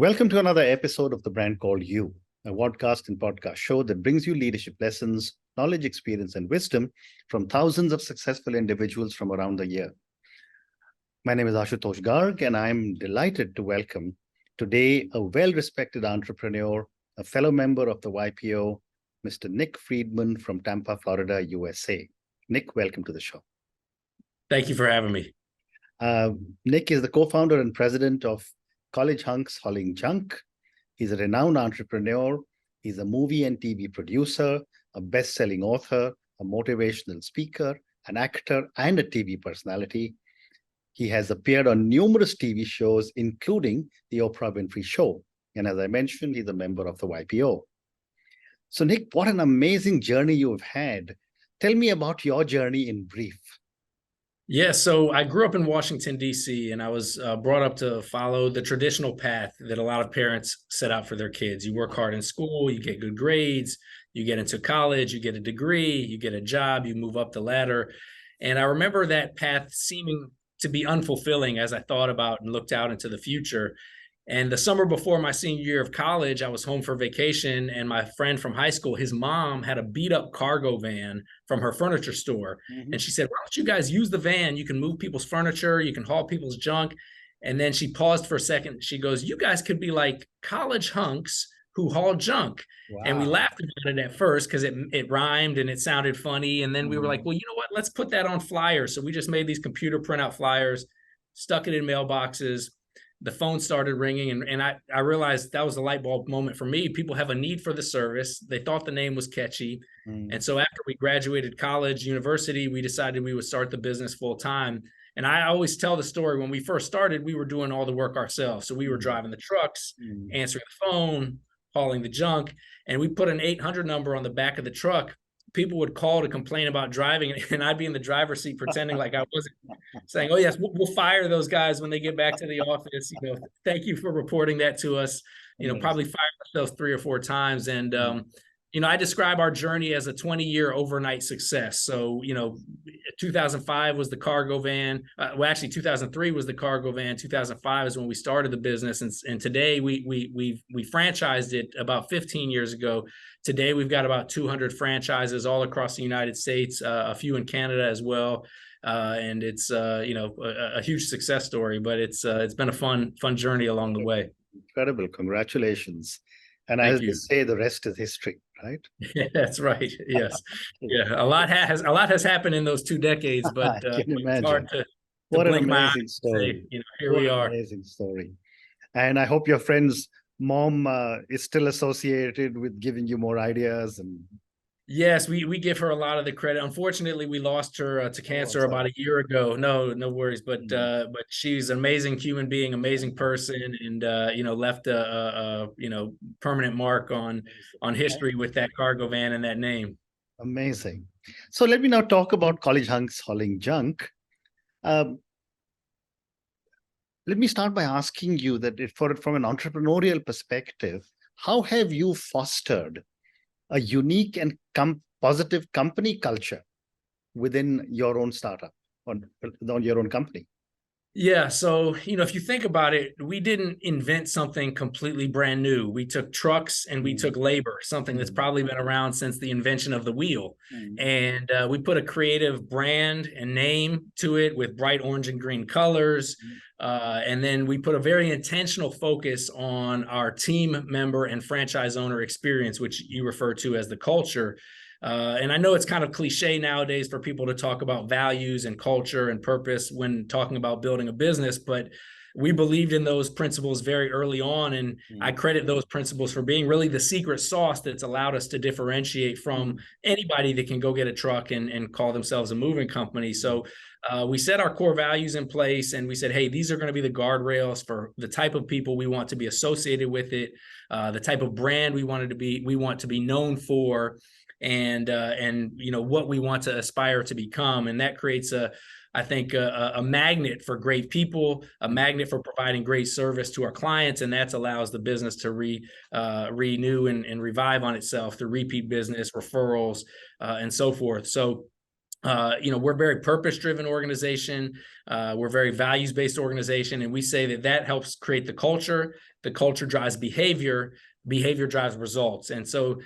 Welcome to another episode of The Brand Called You, a podcast and podcast show that brings you leadership lessons, knowledge, experience, and wisdom from thousands of successful individuals from around the year. My name is Ashutosh Garg, and I'm delighted to welcome today a well-respected entrepreneur, a fellow member of the YPO, Mr. Nick Friedman from Tampa, Florida, USA. Nick, welcome to the show. Thank you for having me. Nick is the co-founder and president of College Hunks Hauling Junk. He's a renowned entrepreneur. He's a movie and TV producer, a best-selling author, a motivational speaker, an actor, and a TV personality. He has appeared on numerous TV shows, including The Oprah Winfrey Show. And as I mentioned, he's a member of the YPO. So Nick, what an amazing journey you've had. Tell me about your journey in brief. Yeah, so I grew up in Washington, D.C., and I was brought up to follow the traditional path that a lot of parents set out for their kids. You work hard in school, you get good grades, you get into college, you get a degree, you get a job, you move up the ladder. And I remember that path seeming to be unfulfilling as I thought about and looked out into the future. And the summer before my senior year of college, I was home for vacation, and my friend from high school, his mom had a beat up cargo van from her furniture store. Mm-hmm. And she said, why don't you guys use the van? You can move people's furniture, you can haul people's junk. And then she paused for a second. She goes, you guys could be like college hunks who haul junk. Wow. And we laughed about it at first because it rhymed and it sounded funny. And then we were like, well, you know what? Let's put that on flyers. So we just made these computer printout flyers, stuck it in mailboxes. The phone started ringing, and I realized that was a light bulb moment for me. People have a need for the service. They thought the name was catchy. And so after we graduated college, university, we decided we would start the business full time. And I always tell the story, when we first started, we were doing all the work ourselves. So we were driving the trucks, answering the phone, hauling the junk, and we put an 800 number on the back of the truck. People would call to complain about driving, and I'd be in the driver's seat pretending like I wasn't, saying, oh yes, we'll fire those guys when they get back to the office. You know, thank you for reporting that to us. You know, probably fired ourselves 3 or 4 times. And, you know, I describe our journey as a 20-year overnight success. So, you know, 2005 was the cargo van. Well, actually 2003 was the cargo van. 2005 is when we started the business. And today we franchised it about 15 years ago. Today, we've got about 200 franchises all across the United States, a few in Canada as well. And it's, you know, a huge success story, but it's been a fun journey along the way. Incredible. Congratulations. And as you say, the rest is history, right? Yeah, that's right. Yes. Yeah. A lot has happened in those 2 decades, but it's hard to what an blink amazing story. Say, you know, here we are. Amazing story. And I hope your friends' mom is still associated with giving you more ideas. And yes, we give her a lot of the credit. Unfortunately, we lost her to cancer about a year ago. No worries, but she's an amazing human being, amazing person, and you know, left a you know, permanent mark on history with that cargo van and that name. Amazing. So let me now talk about College Hunks Hauling Junk. Let me start by asking you that from an entrepreneurial perspective, how have you fostered a unique and positive company culture within your own startup, on your own company? Yeah. So, you know, if you think about it, we didn't invent something completely brand new. We took trucks and we took labor, something that's probably been around since the invention of the wheel. And we put a creative brand and name to it with bright orange and green colors. And then we put a very intentional focus on our team member and franchise owner experience, which you refer to as the culture. And I know it's kind of cliche nowadays for people to talk about values and culture and purpose when talking about building a business, but we believed in those principles very early on. And I credit those principles for being really the secret sauce that's allowed us to differentiate from anybody that can go get a truck and call themselves a moving company. So we set our core values in place, and we said, hey, these are going to be the guardrails for the type of people we want to be associated with it, the type of brand we want to be known for, and you know, what we want to aspire to become. And that creates I think a magnet for great people, a magnet for providing great service to our clients, and that allows the business to renew and revive on itself through repeat business, referrals, and so forth. So We're a very purpose-driven organization. We're a very values-based organization, and we say that that helps create the culture. The culture drives behavior. Behavior drives results. And so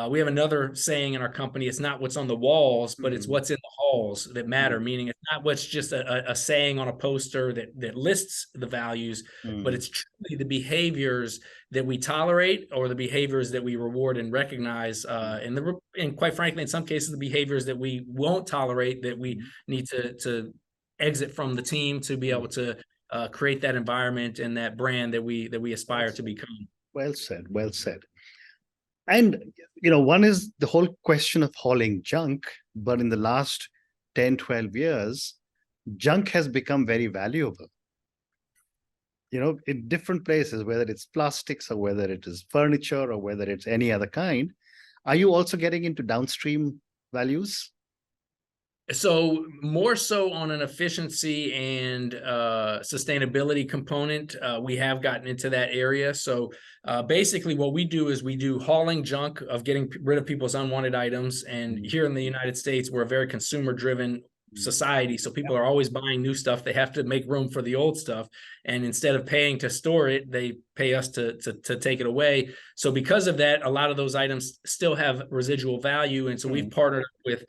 we have another saying in our company: it's not what's on the walls, but it's what's in the halls that matter. Meaning, it's not what's just a saying on a poster that lists the values, but it's truly the behaviors that we tolerate, or the behaviors that we reward and recognize, and quite frankly, in some cases, the behaviors that we won't tolerate, that we need to exit from the team to be able to create that environment and that brand that we aspire to become. Well said, well said. And, one is the whole question of hauling junk, but in the last 10, 12 years, junk has become very valuable. In different places, whether it's plastics or whether it is furniture or whether it's any other kind. Are you also getting into downstream values? So more so on an efficiency and sustainability component, we have gotten into that area. So basically what we do is we do hauling junk, of getting rid of people's unwanted items. And here in the United States, we're a very consumer-driven society. So people are always buying new stuff. They have to make room for the old stuff. And instead of paying to store it, they pay us to take it away. So because of that, a lot of those items still have residual value. And so we've partnered with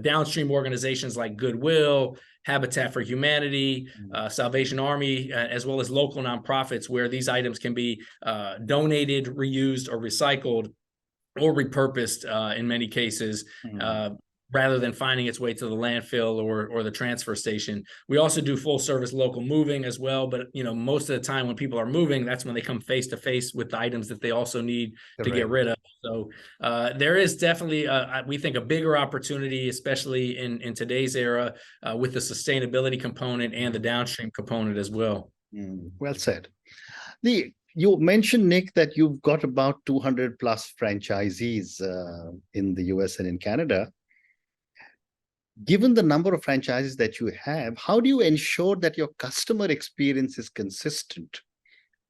downstream organizations like Goodwill, Habitat for Humanity, Salvation Army, as well as local nonprofits, where these items can be donated, reused, or recycled, or repurposed in many cases, rather than finding its way to the landfill or the transfer station. We also do full service local moving as well. But, most of the time when people are moving, that's when they come face to face with the items that they also need to get rid of. So there is definitely, we think, a bigger opportunity, especially in today's era, with the sustainability component and the downstream component as well. Well said. You mentioned, Nick, that you've got about 200 plus franchisees in the US and in Canada. Given the number of franchises that you have, how do you ensure that your customer experience is consistent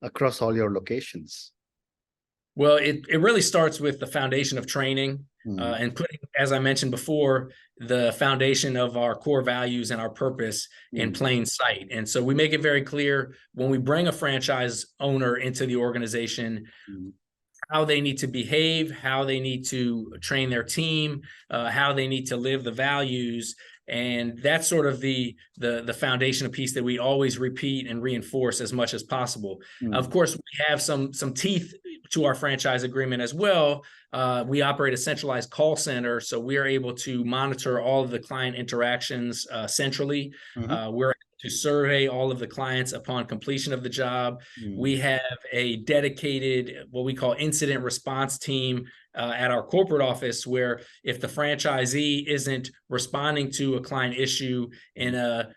across all your locations? Well, it really starts with the foundation of training and putting, as I mentioned before, the foundation of our core values and our purpose in plain sight. And so we make it very clear when we bring a franchise owner into the organization, how they need to behave, how they need to train their team, how they need to live the values. And that's sort of the foundational piece that we always repeat and reinforce as much as possible. Of course, we have some teeth to our franchise agreement as well. We operate a centralized call center, so we are able to monitor all of the client interactions centrally. We're to survey all of the clients upon completion of the job. We have a dedicated, what we call, incident response team at our corporate office, where if the franchisee isn't responding to a client issue in a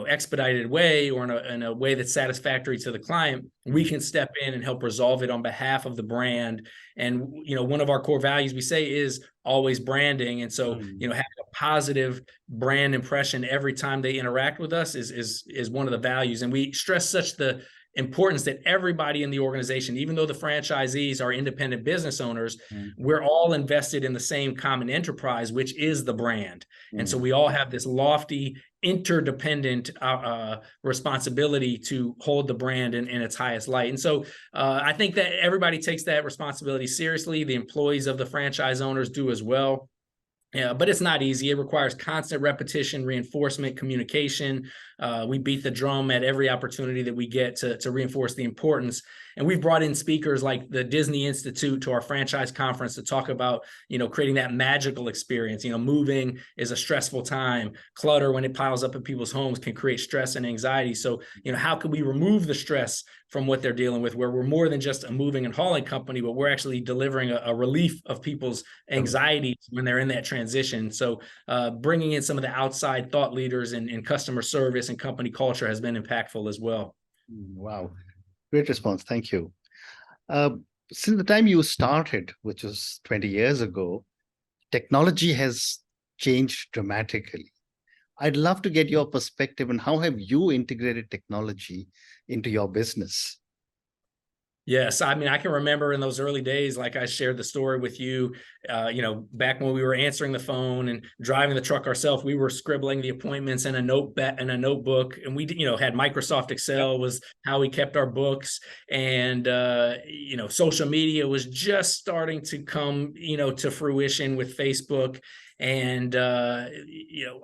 expedited way, or in a way that's satisfactory to the client, we can step in and help resolve it on behalf of the brand. And one of our core values, we say, is always branding. And so having a positive brand impression every time they interact with us is one of the values. And we stress such the importance that everybody in the organization, even though the franchisees are independent business owners, we're all invested in the same common enterprise, which is the brand. And so we all have this lofty, interdependent responsibility to hold the brand in its highest light. And so I think that everybody takes that responsibility seriously. The employees of the franchise owners do as well. Yeah, but it's not easy. It requires constant repetition, reinforcement, communication. We beat the drum at every opportunity that we get to reinforce the importance. And we've brought in speakers like the Disney Institute to our franchise conference to talk about, creating that magical experience. Moving is a stressful time. Clutter, when it piles up in people's homes, can create stress and anxiety. So, how can we remove the stress from what they're dealing with, where we're more than just a moving and hauling company, but we're actually delivering a relief of people's anxieties when they're in that transition. So bringing in some of the outside thought leaders in customer service and company culture has been impactful as well. Wow. Great response. Thank you. Since the time you started, which was 20 years ago, technology has changed dramatically. I'd love to get your perspective on how have you integrated technology into your business? Yes, I mean, I can remember in those early days, like I shared the story with you, back when we were answering the phone and driving the truck ourselves, we were scribbling the appointments in a notebook, and we, had Microsoft Yep. Excel was how we kept our books, and social media was just starting to come, to fruition with Facebook, and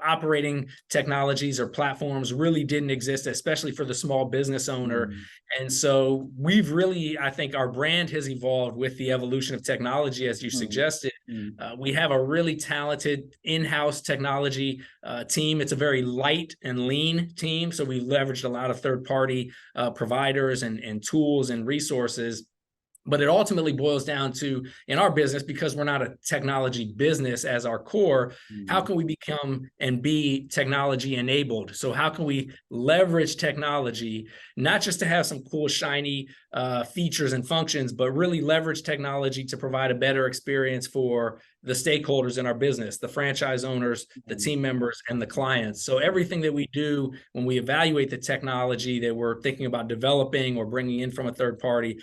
operating technologies or platforms really didn't exist, especially for the small business owner. Mm, And so we've really, I think our brand has evolved with the evolution of technology, as you mm, suggested. mm, We have a really talented in-house technology team. It's a very light and lean team. So we leveraged a lot of third-party providers and tools and resources. But it ultimately boils down to, in our business, because we're not a technology business as our core, how mm, can we become and be technology enabled? So how can we leverage technology, not just to have some cool, shiny features and functions, but really leverage technology to provide a better experience for the stakeholders in our business, the franchise owners, the mm, team members, and the clients. So everything that we do when we evaluate the technology that we're thinking about developing or bringing in from a third party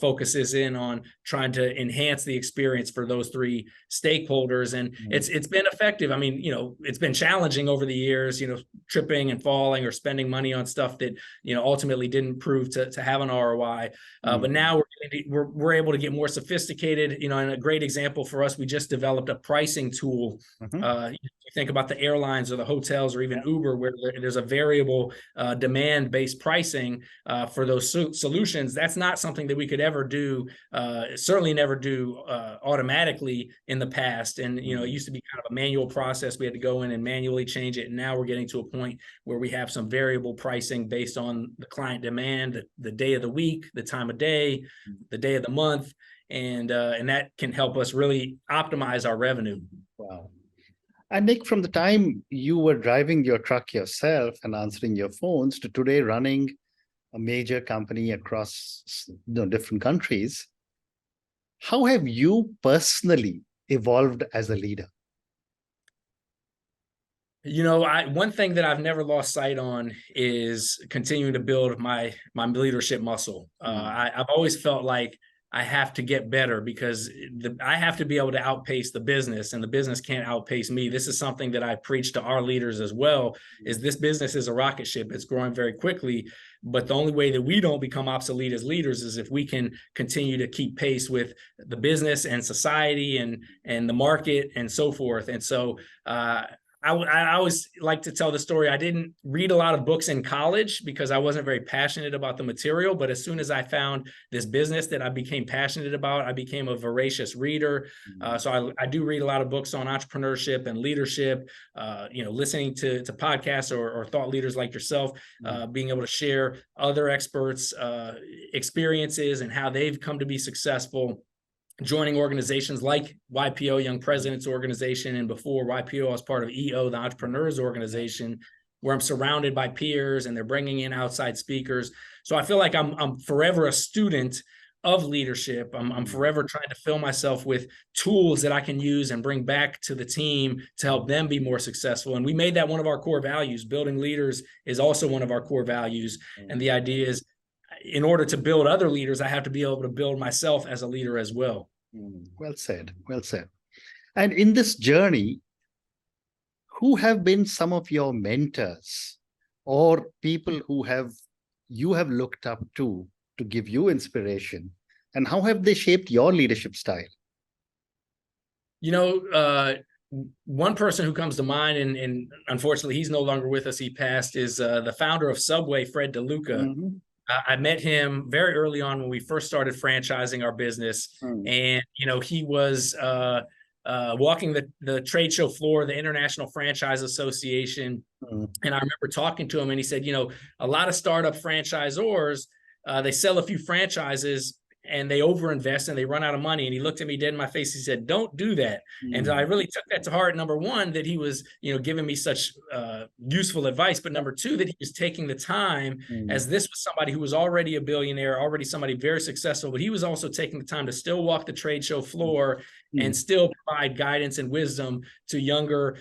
focuses in on trying to enhance the experience for those three stakeholders. And mm, it's been effective. I mean, it's been challenging over the years, tripping and falling or spending money on stuff that, ultimately didn't prove to have an ROI. But mm, now we're able to get more sophisticated, and a great example for us, we just developed a pricing tool. mhm. You think about the airlines or the hotels or even Uber, where there's a variable demand-based pricing for those solutions. That's not something that we could ever do, certainly never do automatically in the past. And, it used to be kind of a manual process. We had to go in and manually change it. And now we're getting to a point where we have some variable pricing based on the client demand, the day of the week, the time of day, the day of the month. And that can help us really optimize our revenue. Wow. And Nick, from the time you were driving your truck yourself and answering your phones to today running a major company across different countries, how have you personally evolved as a leader? One thing that I've never lost sight on is continuing to build my leadership muscle. I've always felt like I have to get better because I have to be able to outpace the business, and the business can't outpace me. This is something that I preach to our leaders as well, is this business is a rocket ship. It's growing very quickly, but the only way that we don't become obsolete as leaders is if we can continue to keep pace with the business and society and the market and so forth. And so I always like to tell the story. I didn't read a lot of books in college because I wasn't very passionate about the material. But as soon as I found this business that I became passionate about, I became a voracious reader. So I do read a lot of books on entrepreneurship and leadership, listening to podcasts or thought leaders like yourself, being able to share other experts' experiences and how they've come to be successful, joining organizations like YPO, Young Presidents Organization, and before YPO, I was part of EO, the Entrepreneurs Organization, where I'm surrounded by peers and they're bringing in outside speakers. So I feel like I'm forever a student of leadership. I'm forever trying to fill myself with tools that I can use and bring back to the team to help them be more successful. And we made that one of our core values. Building leaders is also one of our core values. And the idea is, in order to build other leaders, I have to be able to build myself as a leader as well. Well said. Well said. And in this journey, who have been some of your mentors or people who you have looked up to give you inspiration, and how have they shaped your leadership style? One person who comes to mind, and unfortunately he's no longer with us, he passed, is the founder of Subway, Fred DeLuca. Mm-hmm. I met him very early on when we first started franchising our business. And, he was walking the trade show floor, the International Franchise Association. And I remember talking to him and he said, a lot of startup franchisors, they sell a few franchises and they overinvest and they run out of money. And he looked at me dead in my face. He said, "Don't do that." And I really took that to heart. Number one, that he was, giving me such useful advice. But number two, that he was taking the time, as this was somebody who was already a billionaire, already somebody very successful, but he was also taking the time to still walk the trade show floor and still provide guidance and wisdom to younger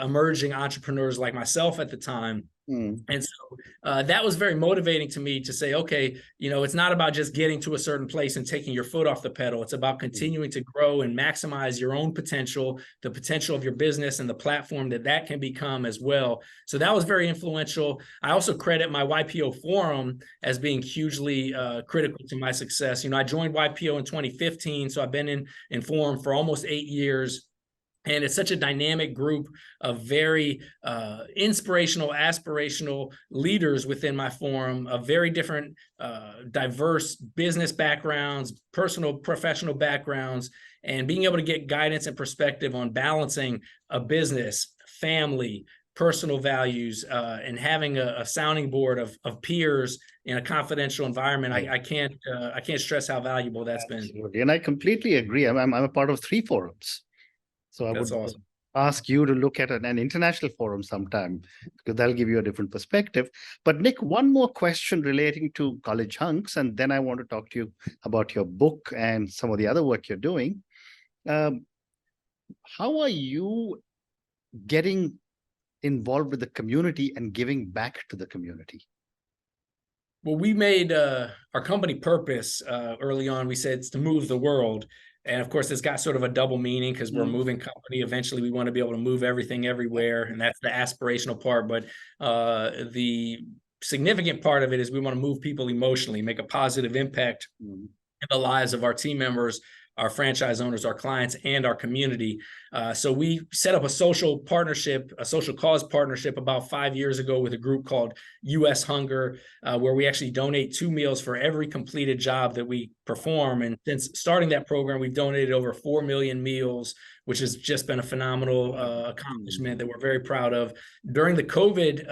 emerging entrepreneurs like myself at the time. Mm. And so that was very motivating to me to say, okay, it's not about just getting to a certain place and taking your foot off the pedal. It's about continuing to grow and maximize your own potential, the potential of your business and the platform that can become as well. So that was very influential. I also credit my YPO forum as being hugely critical to my success. I joined YPO in 2015, so I've been in forum for almost 8 years. And it's such a dynamic group of very inspirational, aspirational leaders within my forum of very different, diverse business backgrounds, personal, professional backgrounds, and being able to get guidance and perspective on balancing a business, family, personal values, and having a sounding board of peers in a confidential environment. I can't stress how valuable that's been. Absolutely. And I completely agree. I'm a part of 3 forums. So I That's would awesome. ask you to look at an international forum sometime, because that'll give you a different perspective. But Nick, one more question relating to College Hunks, and then I want to talk to you about your book and some of the other work you're doing. How are you getting involved with the community and giving back to the community? Well, we made our company purpose early on. We said it's to move the world. And of course, it's got sort of a double meaning because we're a moving company. Eventually, we want to be able to move everything everywhere. And that's the aspirational part. But the significant part of it is we want to move people emotionally, make a positive impact in the lives of our team members, our franchise owners, our clients, and our community. So we set up a social partnership, a social cause partnership about 5 years ago with a group called US Hunger, where we actually donate 2 meals for every completed job that we perform. And since starting that program, we've donated over 4 million meals, which has just been a phenomenal accomplishment that we're very proud of. During the COVID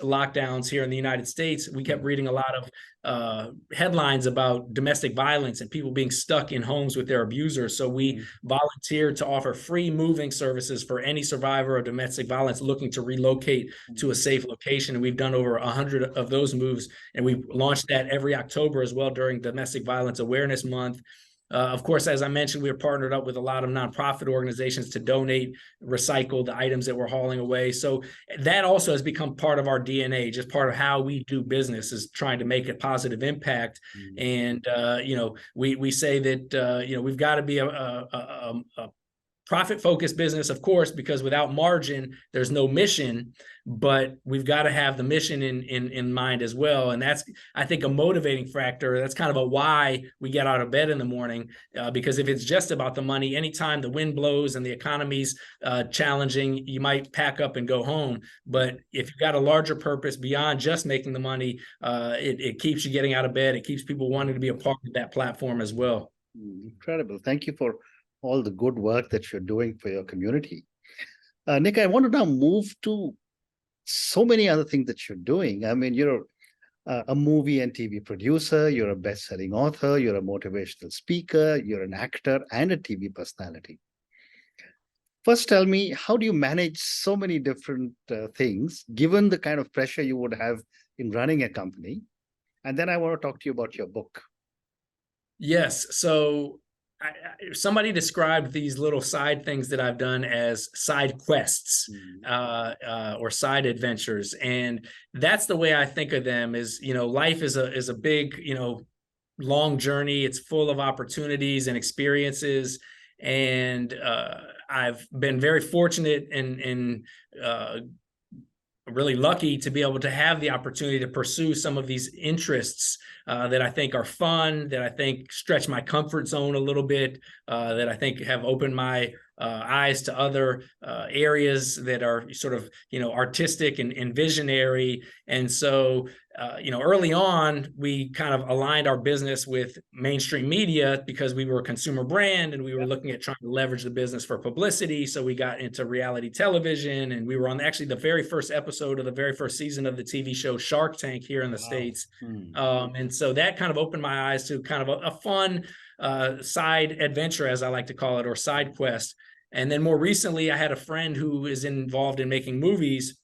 lockdowns here in the United States, we kept reading a lot of headlines about domestic violence and people being stuck in homes with their abusers. So we volunteered to offer free moving services for any survivor of domestic violence looking to relocate to a safe location. And we've done over 100 of those moves. And we launched that every October as well during Domestic Violence Awareness Month. Of course, as I mentioned, we are partnered up with a lot of nonprofit organizations to donate, recycle the items that we're hauling away. So that also has become part of our DNA, just part of how we do business is trying to make a positive impact. And, we say that, we've got to be a profit-focused business, of course, because without margin, there's no mission, but we've got to have the mission in mind as well. And that's, I think, a motivating factor. That's kind of a why we get out of bed in the morning, because if it's just about the money, anytime the wind blows and the economy's challenging, you might pack up and go home. But if you've got a larger purpose beyond just making the money, it keeps you getting out of bed. It keeps people wanting to be a part of that platform as well. Incredible. Thank you for all the good work that you're doing for your community. Nick, I want to now move to so many other things that you're doing. I mean, you're a movie and TV producer, you're a best-selling author, you're a motivational speaker, you're an actor and a TV personality. First, tell me, how do you manage so many different things, given the kind of pressure you would have in running a company? And then I want to talk to you about your book. Yes. So somebody described these little side things that I've done as side quests or side adventures. And that's the way I think of them is, life is a big, long journey. It's full of opportunities and experiences. And I've been very fortunate and really lucky to be able to have the opportunity to pursue some of these interests that I think are fun, that I think stretch my comfort zone a little bit, that I think have opened my eyes to other areas that are sort of, artistic and visionary. And so, early on, we kind of aligned our business with mainstream media because we were a consumer brand and we were looking at trying to leverage the business for publicity. So we got into reality television, and we were on actually the very first episode of the very first season of the TV show Shark Tank here in the States. And so that kind of opened my eyes to kind of a fun side adventure, as I like to call it, or side quest. And then more recently, I had a friend who is involved in making movies,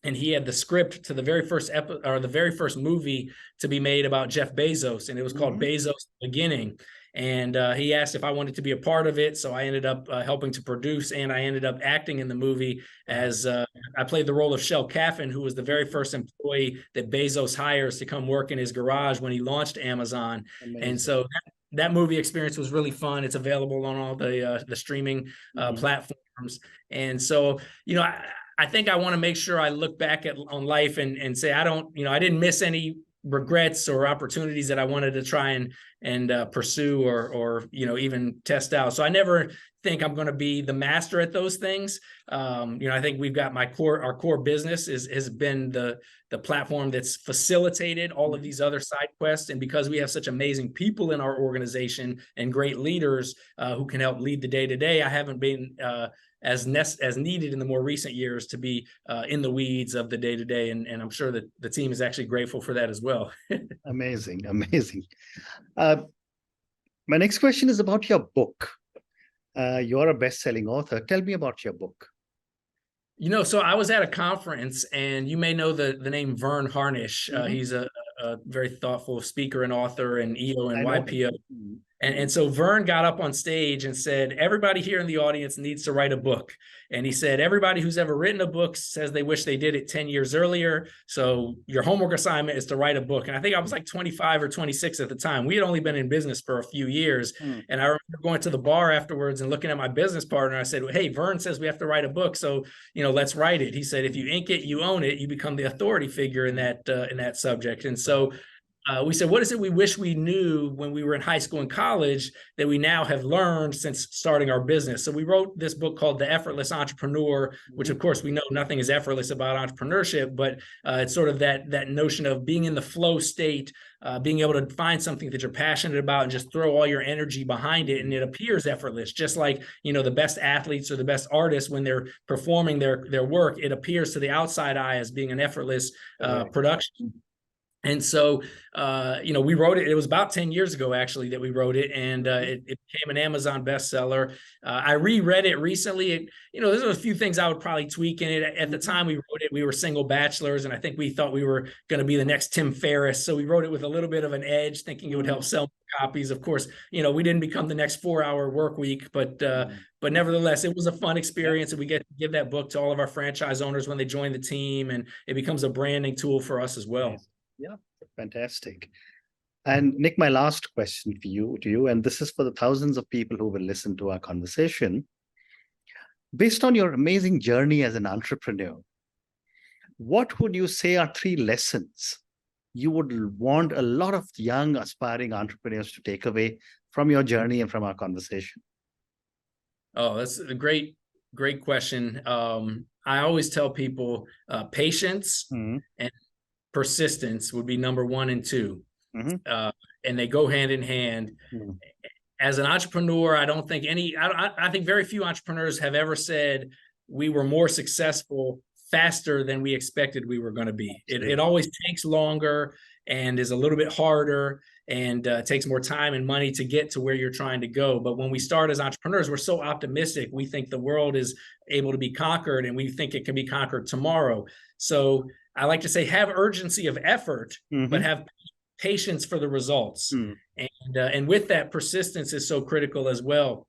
and he had the script to the very first movie to be made about Jeff Bezos, and it was called Bezos the Beginning. And he asked if I wanted to be a part of it. So I ended up helping to produce, and I ended up acting in the movie as I played the role of Shel Caffin, who was the very first employee that Bezos hires to come work in his garage when he launched Amazon. Amazing. And so that movie experience was really fun. It's available on all the streaming platforms. And so, you know, I think I want to make sure I look back on life and say, I didn't miss any regrets or opportunities that I wanted to try and pursue or even test out. So I never think I'm going to be the master at those things. I think we've got our core business has been the platform that's facilitated all of these other side quests. And because we have such amazing people in our organization and great leaders who can help lead the day-to-day, I haven't been as needed in the more recent years to be in the weeds of the day-to-day. And I'm sure that the team is actually grateful for that as well. Amazing. My next question is about your book. You're a best-selling author. Tell me about your book. So I was at a conference, and you may know the name Vern Harnish. He's a very thoughtful speaker and author and EO and YPO. And so Vern got up on stage and said, everybody here in the audience needs to write a book. And he said, everybody who's ever written a book says they wish they did it 10 years earlier. So your homework assignment is to write a book. And I think I was like 25 or 26 at the time. We had only been in business for a few years. And I remember going to the bar afterwards and looking at my business partner. I said, hey, Vern says we have to write a book. So, let's write it. He said, if you ink it, you own it. You become the authority figure in that subject. And so we said, what is it we wish we knew when we were in high school and college that we now have learned since starting our business? So we wrote this book called The Effortless Entrepreneur, which of course we know nothing is effortless about entrepreneurship, but it's sort of that notion of being in the flow state, being able to find something that you're passionate about and just throw all your energy behind it. And it appears effortless, just like, the best athletes or the best artists, when they're performing their work, it appears to the outside eye as being an effortless production. And so, we wrote it. It was about 10 years ago, actually, that we wrote it, and it became an Amazon bestseller. I reread it recently. There's a few things I would probably tweak in it. At the time we wrote it, we were single bachelors, and I think we thought we were going to be the next Tim Ferriss. So we wrote it with a little bit of an edge, thinking it would help sell copies. Of course, we didn't become the next 4-hour work week, but nevertheless, it was a fun experience, and we get to give that book to all of our franchise owners when they join the team, and it becomes a branding tool for us as well. Yeah, fantastic. And Nick, my last question to you, and this is for the thousands of people who will listen to our conversation. Based on your amazing journey as an entrepreneur, what would you say are 3 lessons you would want a lot of young aspiring entrepreneurs to take away from your journey and from our conversation? Oh, that's a great question. I always tell people patience and persistence would be number 1 and 2. And they go hand in hand. As an entrepreneur, I don't think I think very few entrepreneurs have ever said we were more successful faster than we expected we were going to be. It always takes longer and is a little bit harder and takes more time and money to get to where you're trying to go. But when we start as entrepreneurs, we're so optimistic. We think the world is able to be conquered, and we think it can be conquered tomorrow. So I like to say, have urgency of effort, but have patience for the results. And with that, persistence is so critical as well.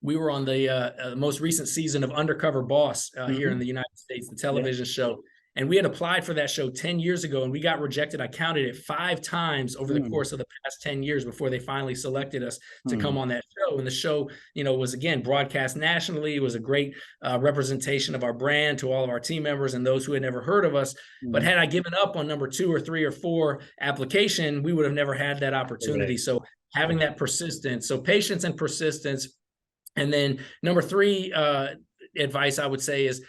We were on the most recent season of Undercover Boss here in the United States, the television show. And we had applied for that show 10 years ago, and we got rejected. I counted it 5 times over the course of the past 10 years before they finally selected us to come on that show. And the show, was again broadcast nationally. It was a great representation of our brand to all of our team members and those who had never heard of us. But had I given up on number 2 or 3 or 4 application, we would have never had that opportunity. So having that persistence, so patience and persistence. And then number 3 advice I would say is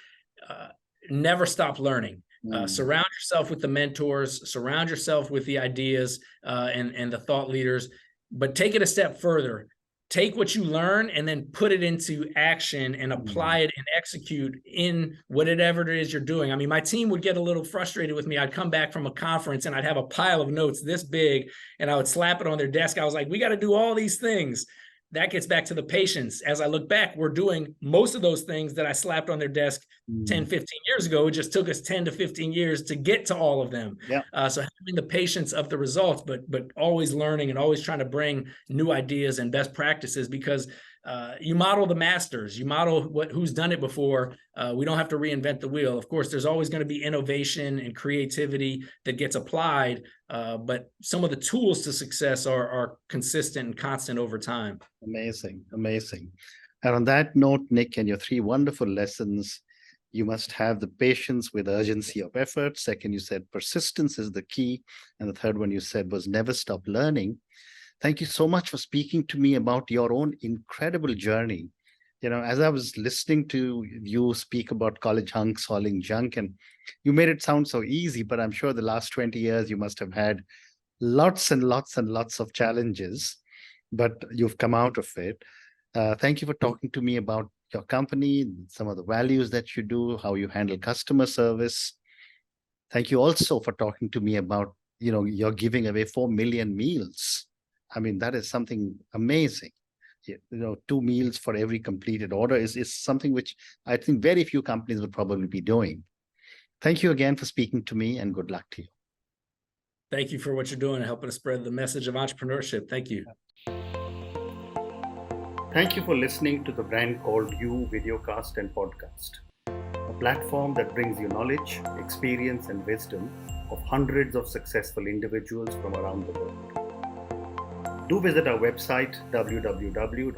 never stop learning. Surround yourself with the mentors, surround yourself with the ideas and the thought leaders, but take it a step further. Take what you learn and then put it into action and apply it and execute in whatever it is you're doing. I mean, my team would get a little frustrated with me. I'd come back from a conference and I'd have a pile of notes this big and I would slap it on their desk. I was like, we got to do all these things. that gets back to the patience. As I look back, we're doing most of those things that I slapped on their desk 10, 15 years ago. It just took us 10 to 15 years to get to all of them. Yeah. So having the patience of the results, but always learning and always trying to bring new ideas and best practices, because you model the masters, you model who's done it before. We don't have to reinvent the wheel. Of course, there's always going to be innovation and creativity that gets applied, but some of the tools to success are consistent and constant over time. Amazing, amazing. And on that note, Nick, and your 3 wonderful lessons, you must have the patience with urgency of effort. Second, you said persistence is the key. And the third one you said was never stop learning. Thank you so much for speaking to me about your own incredible journey. As I was listening to you speak about college hunks hauling junk, and you made it sound so easy, but I'm sure the last 20 years you must have had lots and lots and lots of challenges, but you've come out of it. Thank you for talking to me about your company, some of the values that you do, how you handle customer service. Thank you also for talking to me about, you're giving away 4 million meals. I mean, that is something amazing. 2 meals for every completed order is something which I think very few companies would probably be doing. Thank you again for speaking to me, and good luck to you. Thank you for what you're doing and helping to spread the message of entrepreneurship. Thank you. Thank you for listening to the Brand Called You videocast and podcast, a platform that brings you knowledge, experience, and wisdom of hundreds of successful individuals from around the world. Do visit our website www.tbcy.in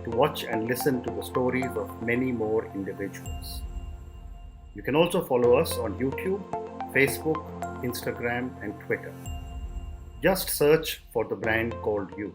to watch and listen to the stories of many more individuals. You can also follow us on YouTube, Facebook, Instagram, and Twitter. Just search for the Brand Called You.